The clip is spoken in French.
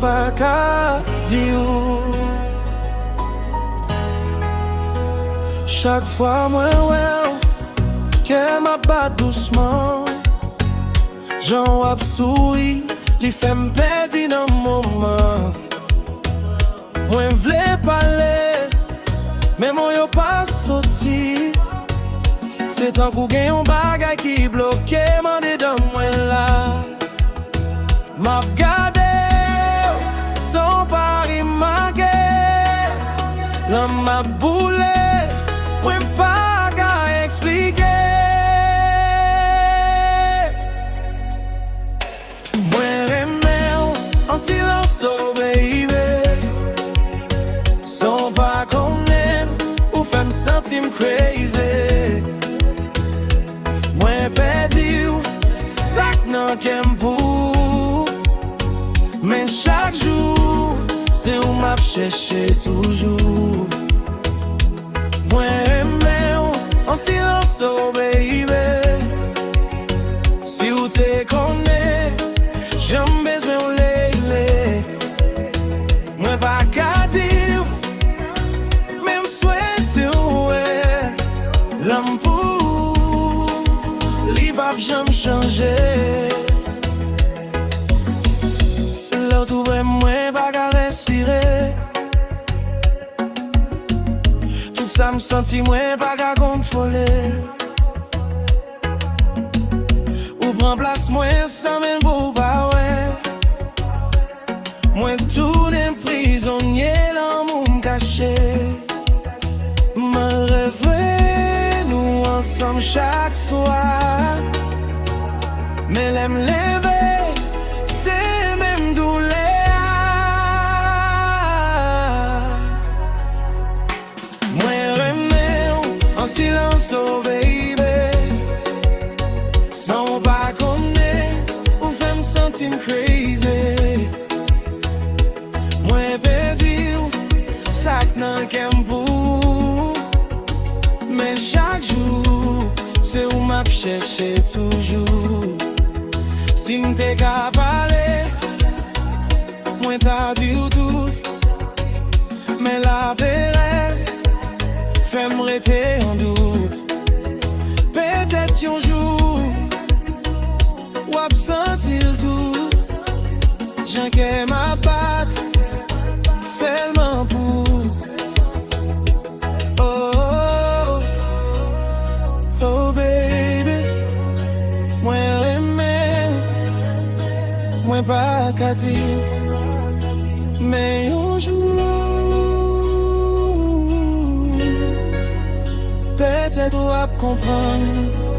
pas qu'à dire. Chaque fois, moi, que m'a bat doucement. J'en ap souri, li fait m'perdre dans mon moment. Moi, v'lais parler, mais moi, yo pas sorti. C'est un coup gen yon bagay qui bloque, mande dans moi là. M'a regardé, sans pari marqué. L'homme m'a boulé, moi pas qu'à expliquer. Moi remets en silence, oh baby. Sans pas qu'on aime, ou fait me sentir crazy. Moi perdu, sac nan kem pou. Mais chaque jour, c'est où m'a cherché toujours. Moi aimé en silence, oh baby. Si ou te connais, j'aime besoin ou lélé. Moi pas qu'à dire, même souhaiter ouais. L'homme pour l'ibab j'aime changer. L'autre ouais moi pas qu'à respirer. Tout ça me sentit moi pas qu'à contrôler. Ou prend place moi sans même pour pas ouais. Moi tourne prisonnier l'amour caché. Me rêver nous ensemble chaque soir. Mais l'aime lever, c'est même douleur. Moi remets en silence, oh baby. Sans pas connaître, ou fait me sentir crazy. Moi perdu, sac nan kem pou. Mais chaque jour, c'est où m'a cherché toujours. Si m'te ka parler, moi t'a dit tout. Mais la péresse fait m'rêter en doute. Peut-être un jour, ou absentil tout. J'en qu'aime ma patte, seulement pour. Oh, oh, oh baby, moi aimé, moi pas qu'à dire. Mais un jour, peut-être ou à comprendre.